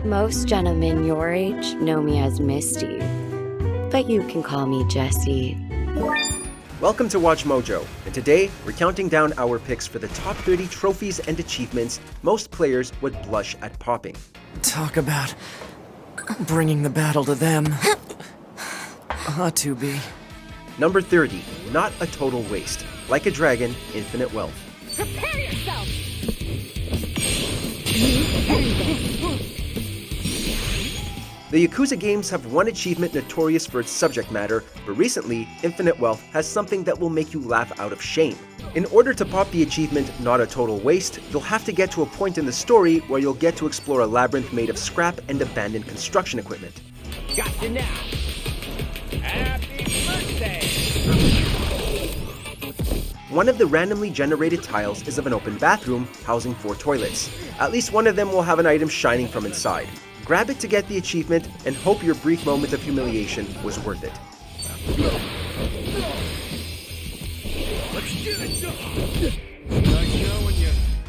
Most gentlemen your age know me as Misty, but you can call me Jessie. Welcome to WatchMojo, and today we're counting down our picks for the top 30 trophies and achievements most players would blush at popping. Talk about bringing the battle to them. Ought to be. Number 30, not a total waste. Like a dragon, infinite wealth. Prepare yourself! The Yakuza games have one achievement notorious for its subject matter, but recently, Infinite Wealth has something that will make you laugh out of shame. In order to pop the achievement Not a Total Waste, you'll have to get to a point in the story where you'll get to explore a labyrinth made of scrap and abandoned construction equipment. Gotcha now! Happy birthday! One of the randomly generated tiles is of an open bathroom housing 4 toilets. At least one of them will have an item shining from inside. Grab it to get the achievement and hope your brief moment of humiliation was worth it.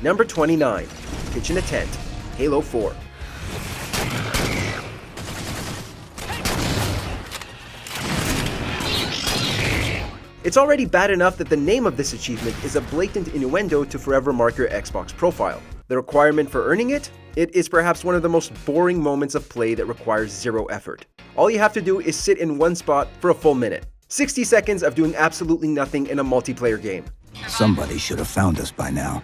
Number 29, Pitchin a Tent, Halo 4. It's already bad enough that the name of this achievement is a blatant innuendo to forever mark your Xbox profile. The requirement for earning it? It is perhaps one of the most boring moments of play that requires zero effort. All you have to do is sit in one spot for a full minute. 60 seconds of doing absolutely nothing in a multiplayer game. Somebody should have found us by now.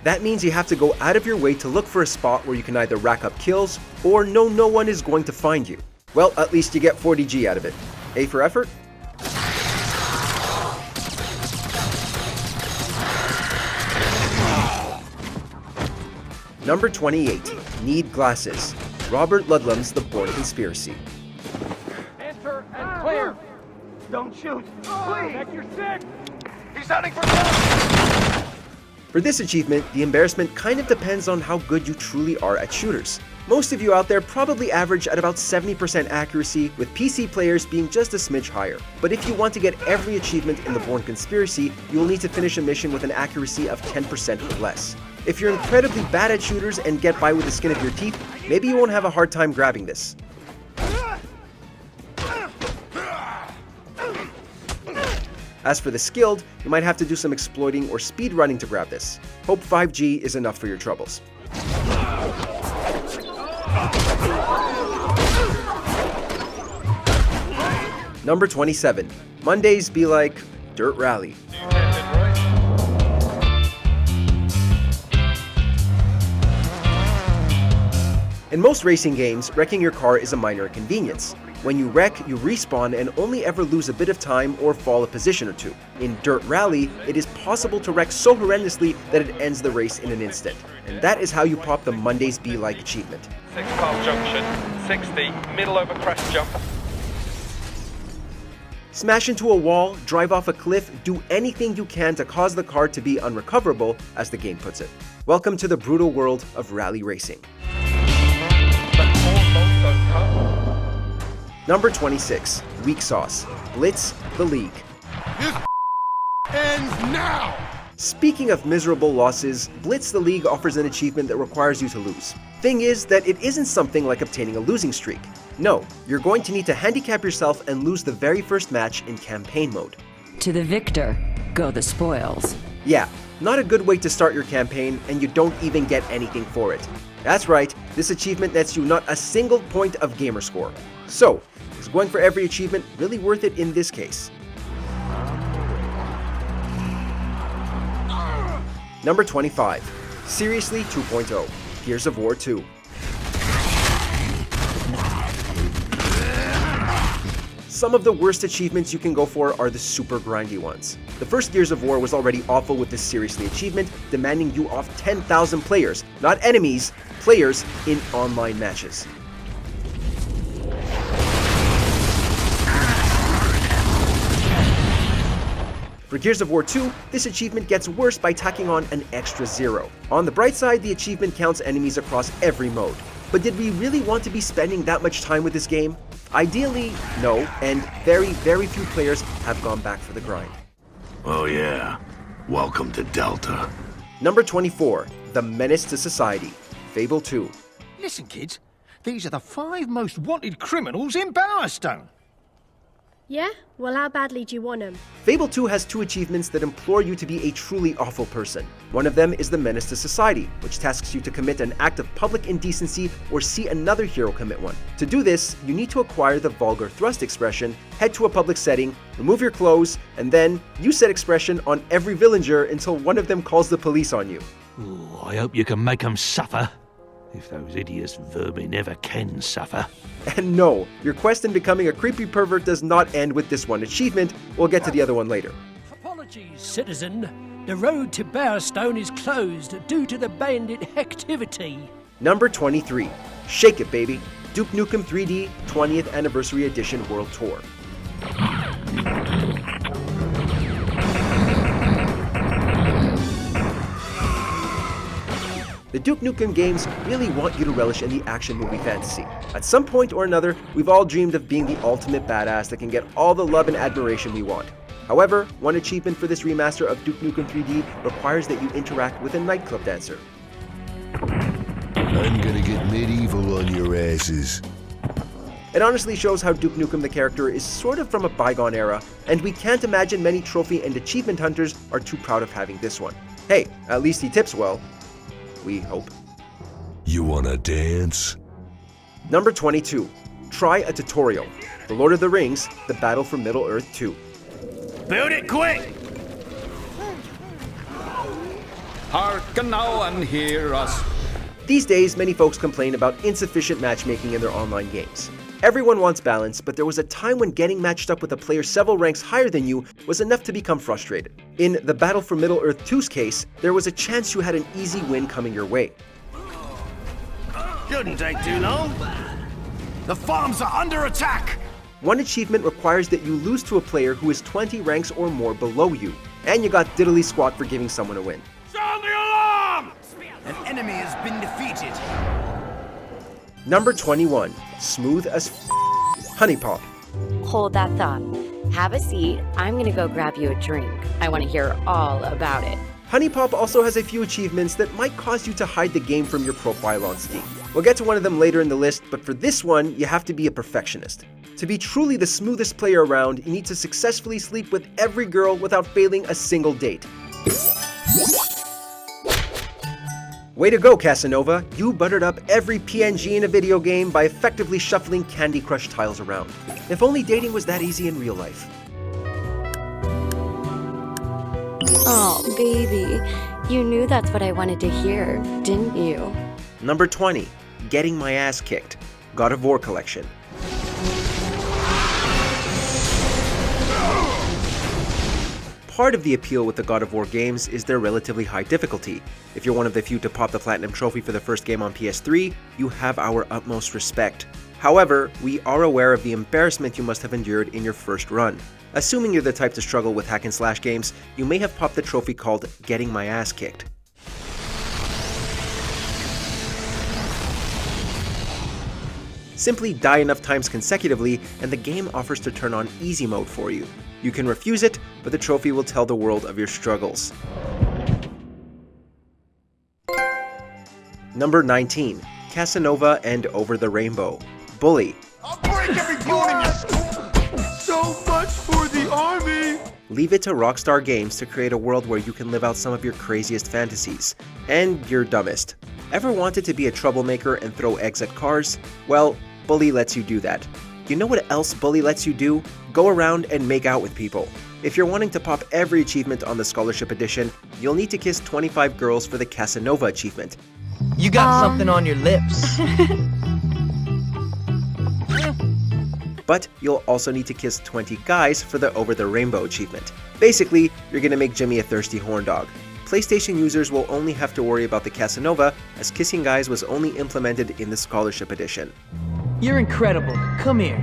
That means you have to go out of your way to look for a spot where you can either rack up kills or know no one is going to find you. Well, at least you get 40G out of it. A for effort? Number 28, Need Glasses, Robert Ludlum's The Bourne Conspiracy. Enter and clear! Don't shoot! Please! Check your six! He's hunting for cover! For this achievement, the embarrassment kind of depends on how good you truly are at shooters. Most of you out there probably average at about 70% accuracy, with PC players being just a smidge higher. But if you want to get every achievement in The Bourne Conspiracy, you will need to finish a mission with an accuracy of 10% or less. If you're incredibly bad at shooters and get by with the skin of your teeth, maybe you won't have a hard time grabbing this. As for the skilled, you might have to do some exploiting or speed running to grab this. Hope 5G is enough for your troubles. Number 27. Mondays be like Dirt Rally. In most racing games, wrecking your car is a minor inconvenience. When you wreck, you respawn and only ever lose a bit of time or fall a position or two. In Dirt Rally, it is possible to wreck so horrendously that it ends the race in an instant. And that is how you pop the Mondays Be Like achievement. 6 past junction, 60, middle over crest jump. Smash into a wall, drive off a cliff, do anything you can to cause the car to be unrecoverable, as the game puts it. Welcome to the brutal world of rally racing. Number 26, Weak Sauce, Blitz the League. This ends now! Speaking of miserable losses, Blitz the League offers an achievement that requires you to lose. Thing is that it isn't something like obtaining a losing streak. No, you're going to need to handicap yourself and lose the very first match in campaign mode. To the victor go the spoils. Yeah, not a good way to start your campaign, and you don't even get anything for it. That's right, this achievement nets you not a single point of gamer score. So, is going for every achievement really worth it in this case? Number 25, Seriously 2.0, Gears of War 2. Some of the worst achievements you can go for are the super grindy ones. The first Gears of War was already awful with this Seriously achievement, demanding you off 10,000 players, not enemies, players in online matches. For Gears of War 2, this achievement gets worse by tacking on an extra 0. On the bright side, the achievement counts enemies across every mode. But did we really want to be spending that much time with this game? Ideally, no, and very, very few players have gone back for the grind. Oh yeah, welcome to Delta. Number 24, The Menace to Society, Fable 2. Listen kids, These are the 5 most wanted criminals in Bowerstone. Yeah? Well, how badly do you want them? Fable 2 has 2 achievements that implore you to be a truly awful person. One of them is the Menace to Society, which tasks you to commit an act of public indecency or see another hero commit one. To do this, you need to acquire the vulgar thrust expression, head to a public setting, remove your clothes, and then use said expression on every villager until one of them calls the police on you. Ooh, I hope you can make them suffer. If those hideous vermin ever can suffer. And no, your quest in becoming a creepy pervert does not end with this one achievement. We'll get to the other one later. Apologies, citizen. The road to Bowerstone is closed due to the bandit activity. Number 23. Shake It, Baby. Duke Nukem 3D 20th Anniversary Edition World Tour. The Duke Nukem games really want you to relish in the action movie fantasy. At some point or another, we've all dreamed of being the ultimate badass that can get all the love and admiration we want. However, one achievement for this remaster of Duke Nukem 3D requires that you interact with a nightclub dancer. I'm gonna get medieval on your asses. It honestly shows how Duke Nukem the character is sort of from a bygone era, and we can't imagine many trophy and achievement hunters are too proud of having this one. Hey, at least he tips well. We hope. You wanna dance? Number 22. Try a tutorial. The Lord of the Rings, The Battle for Middle-earth 2. Build it quick! Hearken now and hear us. These days, many folks complain about insufficient matchmaking in their online games. Everyone wants balance, but there was a time when getting matched up with a player several ranks higher than you was enough to become frustrated. In The Battle for Middle-earth 2's case, there was a chance you had an easy win coming your way. Shouldn't take too long. The farms are under attack! One achievement requires that you lose to a player who is 20 ranks or more below you, and you got diddly squat for giving someone a win. Sound the alarm! An enemy has been defeated. Number 21. Smooth as Honey Pop. Hold that thought. Have a seat. I'm gonna go grab you a drink. I want to hear all about it. Honey Pop also has a few achievements that might cause you to hide the game from your profile on Steam. We'll get to one of them later in the list, but for this one, you have to be a perfectionist. To be truly the smoothest player around, you need to successfully sleep with every girl without failing a single date. Way to go, Casanova! You buttered up every PNG in a video game by effectively shuffling Candy Crush tiles around. If only dating was that easy in real life. Oh, baby. You knew that's what I wanted to hear, didn't you? Number 20. Getting My Ass Kicked. God of War Collection. Part of the appeal with the God of War games is their relatively high difficulty. If you're one of the few to pop the Platinum Trophy for the first game on PS3, you have our utmost respect. However, we are aware of the embarrassment you must have endured in your first run. Assuming you're the type to struggle with hack and slash games, you may have popped the trophy called Getting My Ass Kicked. Simply die enough times consecutively, and the game offers to turn on easy mode for you. You can refuse it, but the trophy will tell the world of your struggles. Number 19. Casanova and Over the Rainbow. Bully. I'll break every bone in your skull! So much for the army! Leave it to Rockstar Games to create a world where you can live out some of your craziest fantasies. And your dumbest. Ever wanted to be a troublemaker and throw eggs at cars? Well, Bully lets you do that. You know what else Bully lets you do? Go around and make out with people. If you're wanting to pop every achievement on the Scholarship Edition, you'll need to kiss 25 girls for the Casanova achievement. You got something on your lips. But you'll also need to kiss 20 guys for the Over the Rainbow achievement. Basically, you're gonna make Jimmy a thirsty horn dog. PlayStation users will only have to worry about the Casanova, as kissing guys was only implemented in the Scholarship Edition. You're incredible. Come here.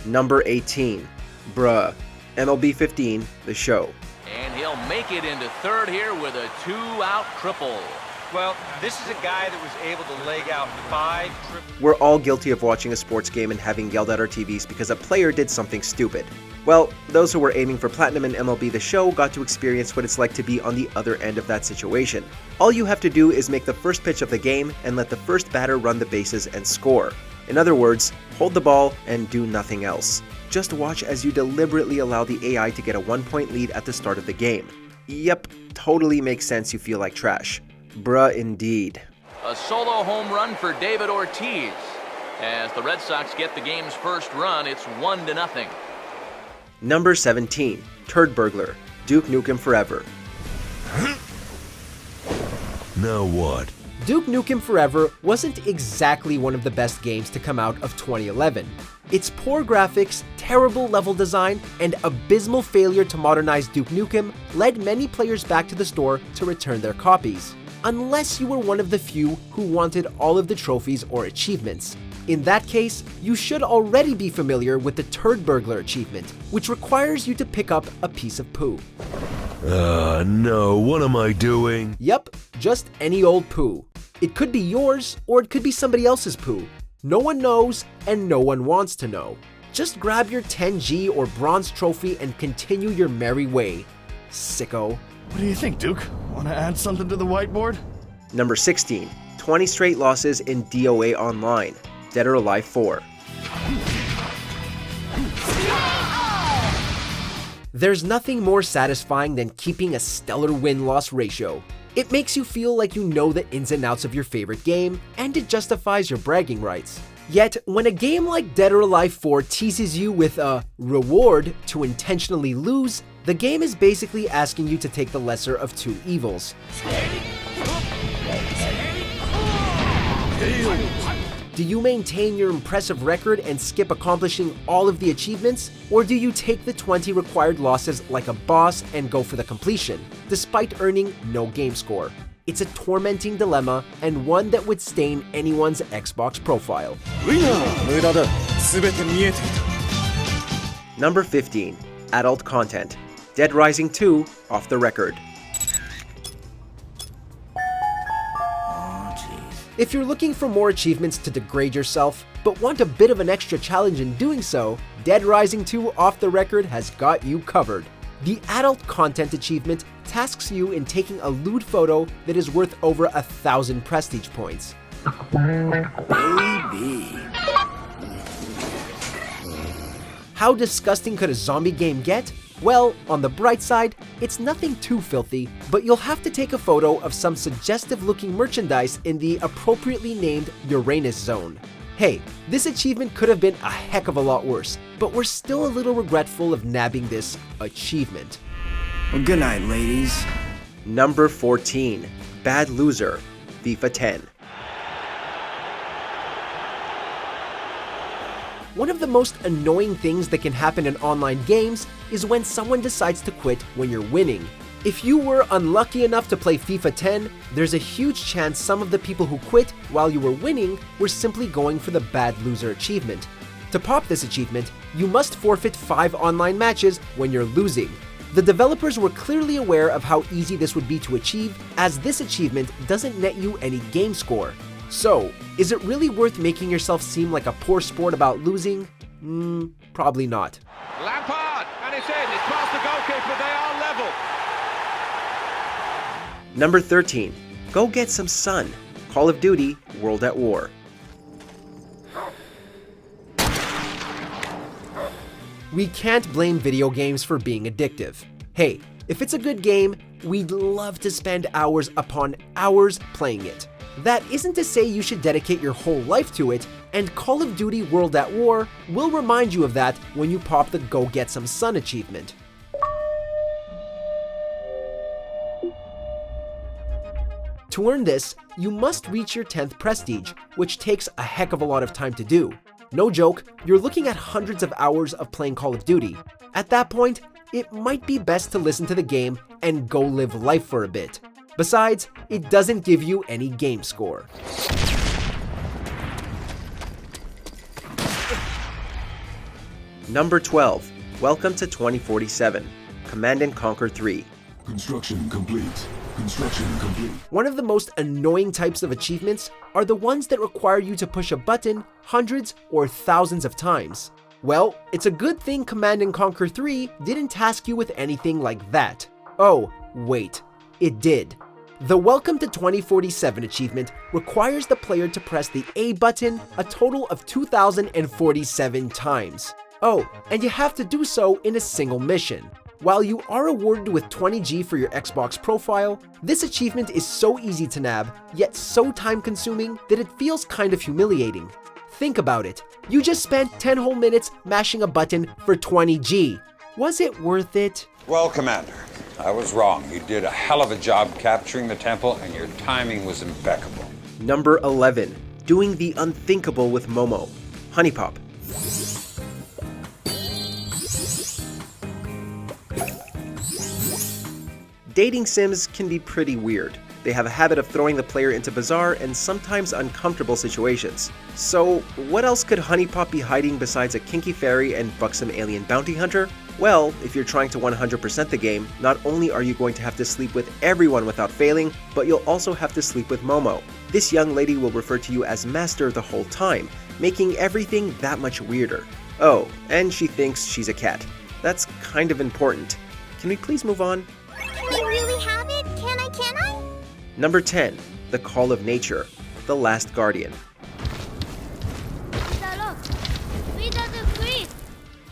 Number 18. Bruh. MLB 15, the show. And he'll make it into third here with a 2-out triple. Well, this is a guy that was able to leg out 5 triple... We're all guilty of watching a sports game and having yelled at our TVs because a player did something stupid. Well, those who were aiming for platinum in MLB The Show got to experience what it's like to be on the other end of that situation. All you have to do is make the first pitch of the game and let the first batter run the bases and score. In other words, hold the ball and do nothing else. Just watch as you deliberately allow the AI to get a 1-point lead at the start of the game. Yep, totally makes sense you feel like trash. Bruh indeed. A solo home run for David Ortiz. As the Red Sox get the game's first run, it's 1-0. Number 17, Turd Burglar, Duke Nukem Forever. Now what? Duke Nukem Forever wasn't exactly one of the best games to come out of 2011. Its poor graphics, terrible level design, and abysmal failure to modernize Duke Nukem led many players back to the store to return their copies. Unless you were one of the few who wanted all of the trophies or achievements. In that case, you should already be familiar with the Turd Burglar achievement, which requires you to pick up a piece of poo. No, what am I doing? Yep, just any old poo. It could be yours, or it could be somebody else's poo. No one knows, and no one wants to know. Just grab your 10G or bronze trophy and continue your merry way. Sicko. What do you think, Duke? Want to add something to the whiteboard? Number 16, 20 straight losses in DOA Online, Dead or Alive 4. There's nothing more satisfying than keeping a stellar win-loss ratio. It makes you feel like you know the ins and outs of your favorite game, and it justifies your bragging rights. Yet, when a game like Dead or Alive 4 teases you with a reward to intentionally lose, the game is basically asking you to take the lesser of two evils. Do you maintain your impressive record and skip accomplishing all of the achievements? Or do you take the 20 required losses like a boss and go for the completion, despite earning no game score? It's a tormenting dilemma, and one that would stain anyone's Xbox profile. Number 15, Adult Content, Dead Rising 2, Off the Record. If you're looking for more achievements to degrade yourself, but want a bit of an extra challenge in doing so, Dead Rising 2 Off the Record has got you covered. The Adult Content achievement tasks you in taking a lewd photo that is worth over 1,000 prestige points. Baby. How disgusting could a zombie game get? Well, on the bright side, it's nothing too filthy, but you'll have to take a photo of some suggestive-looking merchandise in the appropriately named Uranus Zone. Hey, this achievement could have been a heck of a lot worse, but we're still a little regretful of nabbing this achievement. Well, good night, ladies. Number 14, Bad Loser, FIFA 10. One of the most annoying things that can happen in online games is when someone decides to quit when you're winning. If you were unlucky enough to play FIFA 10, there's a huge chance some of the people who quit while you were winning were simply going for the Bad Loser achievement. To pop this achievement, you must forfeit 5 online matches when you're losing. The developers were clearly aware of how easy this would be to achieve, as this achievement doesn't net you any game score. So, is it really worth making yourself seem like a poor sport about losing? Probably not. Lampard, and it's in. It's past the goalkeeper. They are level. Number 13, Go Get Some Sun, Call of Duty, World at War. We can't blame video games for being addictive. Hey, if it's a good game, we'd love to spend hours upon hours playing it. That isn't to say you should dedicate your whole life to it, and Call of Duty World at War will remind you of that when you pop the Go Get Some Sun achievement. To earn this, you must reach your 10th prestige, which takes a heck of a lot of time to do. No joke, you're looking at hundreds of hours of playing Call of Duty. At that point, it might be best to listen to the game and go live life for a bit. Besides, it doesn't give you any game score. Number 12, Welcome to 2047, Command & Conquer 3. Construction complete. Construction complete. One of the most annoying types of achievements are the ones that require you to push a button hundreds or thousands of times. Well, it's a good thing Command & Conquer 3 didn't task you with anything like that. Oh, wait, it did. The Welcome to 2047 achievement requires the player to press the A button a total of 2,047 times. Oh, and you have to do so in a single mission. While you are awarded with 20G for your Xbox profile, this achievement is so easy to nab, yet so time-consuming that it feels kind of humiliating. Think about it. You just spent 10 whole minutes mashing a button for 20G. Was it worth it? Well, Commander, I was wrong. You did a hell of a job capturing the temple, and your timing was impeccable. Number 11. Doing the unthinkable with Momo. Honey Pop. Dating sims can be pretty weird. They have a habit of throwing the player into bizarre and sometimes uncomfortable situations. So, what else could Honey Pop be hiding besides a kinky fairy and buxom alien bounty hunter? Well, if you're trying to 100% the game, not only are you going to have to sleep with everyone without failing, but you'll also have to sleep with Momo. This young lady will refer to you as Master the whole time, making everything that much weirder. Oh, and she thinks she's a cat. That's kind of important. Can we please move on? Can I really have it? Can I? Number 10. The Call of Nature. The Last Guardian.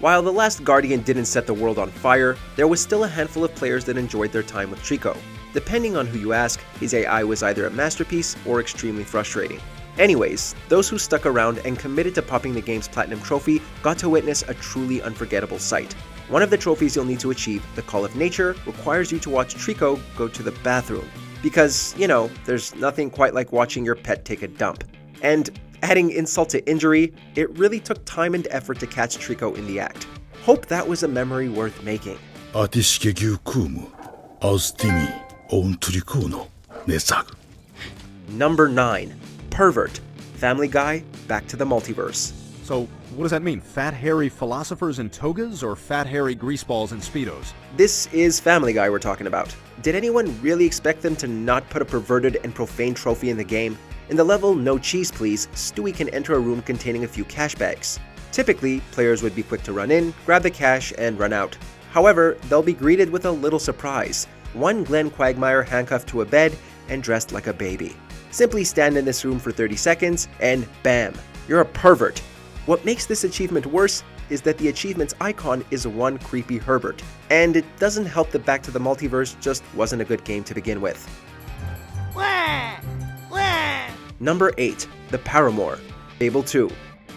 While The Last Guardian didn't set the world on fire, there was still a handful of players that enjoyed their time with Trico. Depending on who you ask, his AI was either a masterpiece or extremely frustrating. Anyways, those who stuck around and committed to popping the game's Platinum Trophy got to witness a truly unforgettable sight. One of the trophies you'll need to achieve, the Call of Nature, requires you to watch Trico go to the bathroom. Because, you know, there's nothing quite like watching your pet take a dump. And adding insult to injury, it really took time and effort to catch Trico in the act. Hope that was a memory worth making. Number 9. Pervert. Family Guy, Back to the Multiverse. So, what does that mean? Fat, hairy philosophers in togas or fat, hairy greaseballs in Speedos? This is Family Guy we're talking about. Did anyone really expect them to not put a perverted and profane trophy in the game? In the level No Cheese Please, Stewie can enter a room containing a few cash bags. Typically, players would be quick to run in, grab the cash, and run out. However, they'll be greeted with a little surprise. One Glenn Quagmire handcuffed to a bed and dressed like a baby. Simply stand in this room for 30 seconds and bam, you're a pervert. What makes this achievement worse is that the achievement's icon is one creepy Herbert, and it doesn't help that Back to the Multiverse just wasn't a good game to begin with. Number 8. The Paramour. Fable 2.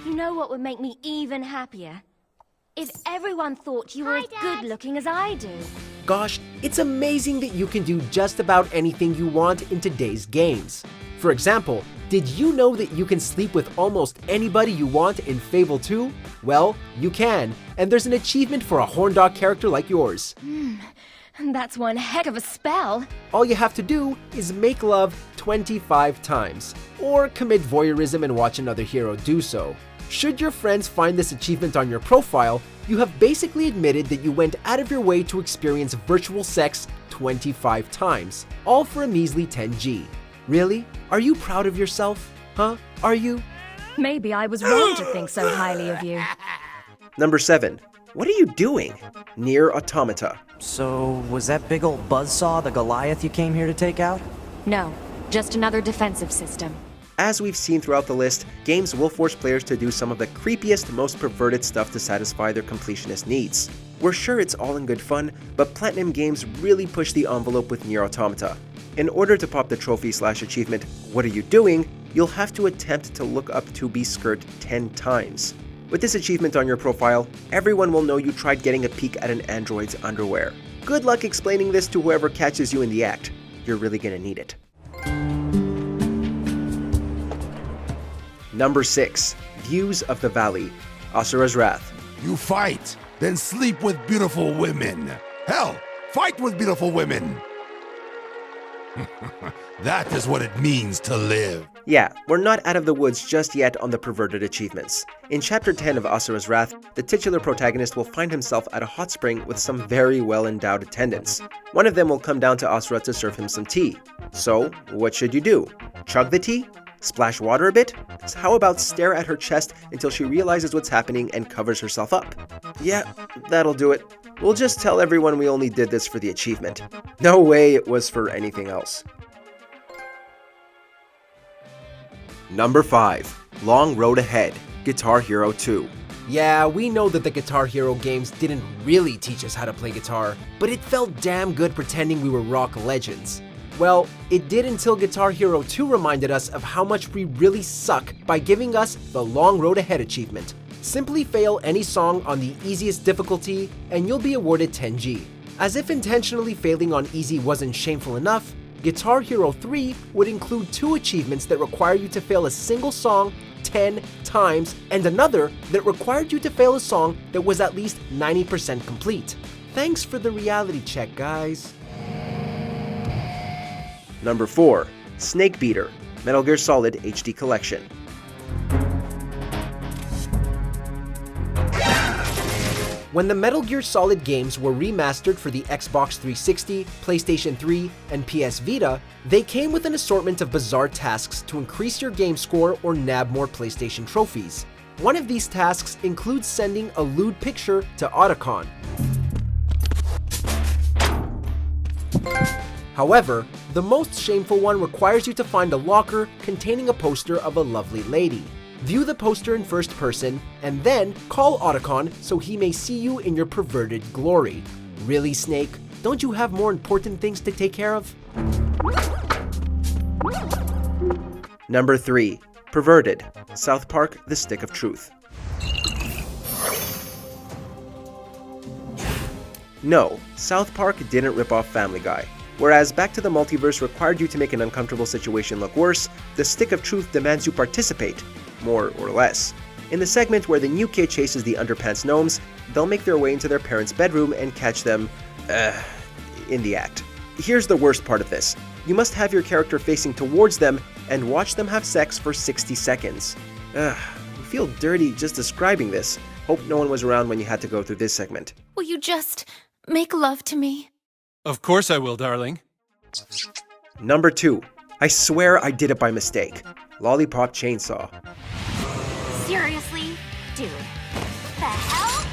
You know what would make me even happier? If everyone thought you were as good looking as I do. Gosh, it's amazing that you can do just about anything you want in today's games. For example, did you know that you can sleep with almost anybody you want in Fable 2? Well, you can, and there's an achievement for a horn dog character like yours. That's one heck of a spell. All you have to do is make love 25 times, or commit voyeurism and watch another hero do so. Should your friends find this achievement on your profile, you have basically admitted that you went out of your way to experience virtual sex 25 times, all for a measly 10G. Really? Are you proud of yourself? Huh? Are you? Maybe I was wrong to think so highly of you. Number 7. What are you doing? Nier Automata. So, was that big old buzzsaw the Goliath you came here to take out? No, just another defensive system. As we've seen throughout the list, games will force players to do some of the creepiest, most perverted stuff to satisfy their completionist needs. We're sure it's all in good fun, but Platinum Games really push the envelope with Nier Automata. In order to pop the trophy/achievement, What Are You Doing?, you'll have to attempt to look up 2B's skirt 10 times. With this achievement on your profile, everyone will know you tried getting a peek at an android's underwear. Good luck explaining this to whoever catches you in the act. You're really gonna need it. Number 6. Views of the Valley. Asura's Wrath. You fight, then sleep with beautiful women. Hell, fight with beautiful women. That is what it means to live. Yeah, we're not out of the woods just yet on the perverted achievements. In Chapter 10 of Asura's Wrath, the titular protagonist will find himself at a hot spring with some very well-endowed attendants. One of them will come down to Asura to serve him some tea. So, what should you do? Chug the tea? Splash water a bit? How about stare at her chest until she realizes what's happening and covers herself up? Yeah, that'll do it. We'll just tell everyone we only did this for the achievement. No way it was for anything else. Number 5. Long Road Ahead, Guitar Hero 2. Yeah, we know that the Guitar Hero games didn't really teach us how to play guitar, but it felt damn good pretending we were rock legends. Well, it did until Guitar Hero 2 reminded us of how much we really suck by giving us the Long Road Ahead achievement. Simply fail any song on the easiest difficulty and you'll be awarded 10G. As if intentionally failing on easy wasn't shameful enough, Guitar Hero 3 would include 2 achievements that require you to fail a single song 10 times and another that required you to fail a song that was at least 90% complete. Thanks for the reality check, guys. Number 4. Snake Beater, Metal Gear Solid HD Collection. When the Metal Gear Solid games were remastered for the Xbox 360, PlayStation 3, and PS Vita, they came with an assortment of bizarre tasks to increase your game score or nab more PlayStation trophies. One of these tasks includes sending a lewd picture to Otacon. However, the most shameful one requires you to find a locker containing a poster of a lovely lady. View the poster in first person, and then call Otacon so he may see you in your perverted glory. Really, Snake? Don't you have more important things to take care of? Number 3. Perverted, South Park: The Stick of Truth. No, South Park didn't rip off Family Guy. Whereas Back to the Multiverse required you to make an uncomfortable situation look worse, The Stick of Truth demands you participate, more or less. In the segment where the new kid chases the underpants gnomes, they'll make their way into their parents' bedroom and catch them, in the act. Here's the worst part of this. You must have your character facing towards them and watch them have sex for 60 seconds. I feel dirty just describing this. Hope no one was around when you had to go through this segment. Will you just make love to me? Of course I will, darling. Number 2. I swear I did it by mistake. Lollipop Chainsaw. Seriously? Dude. The hell?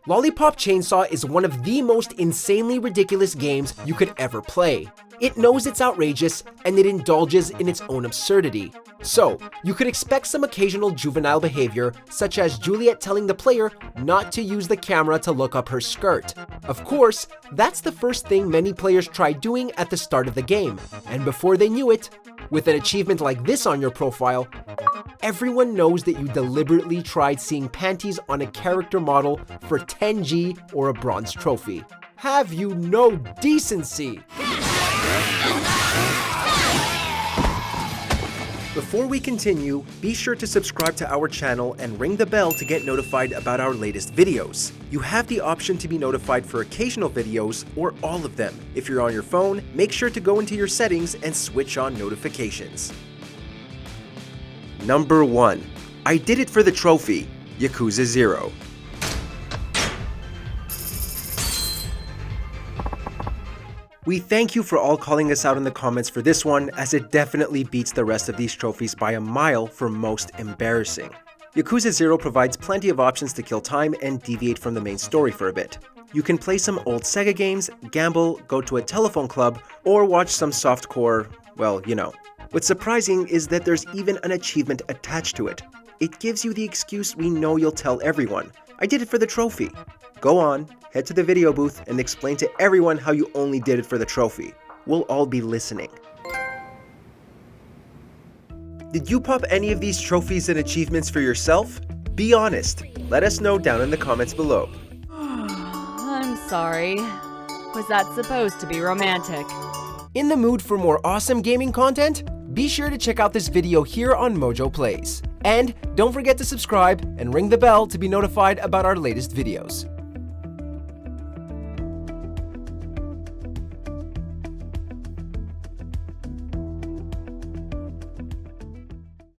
Lollipop Chainsaw is one of the most insanely ridiculous games you could ever play. It knows it's outrageous, and it indulges in its own absurdity. So, you could expect some occasional juvenile behavior, such as Juliet telling the player not to use the camera to look up her skirt. Of course, that's the first thing many players tried doing at the start of the game, and before they knew it, with an achievement like this on your profile, everyone knows that you deliberately tried seeing panties on a character model for 10G or a bronze trophy. Have you no decency? Before we continue, be sure to subscribe to our channel and ring the bell to get notified about our latest videos. You have the option to be notified for occasional videos or all of them. If you're on your phone, make sure to go into your settings and switch on notifications. Number 1. I did it for the trophy, Yakuza 0. We thank you for all calling us out in the comments for this one, as it definitely beats the rest of these trophies by a mile for most embarrassing. Yakuza 0 provides plenty of options to kill time and deviate from the main story for a bit. You can play some old Sega games, gamble, go to a telephone club, or watch some softcore, well, you know. What's surprising is that there's even an achievement attached to it. It gives you the excuse we know you'll tell everyone. I did it for the trophy. Go on, head to the video booth and explain to everyone how you only did it for the trophy. We'll all be listening. Did you pop any of these trophies and achievements for yourself? Be honest. Let us know down in the comments below. I'm sorry. Was that supposed to be romantic? In the mood for more awesome gaming content? Be sure to check out this video here on Mojo Plays. And don't forget to subscribe and ring the bell to be notified about our latest videos.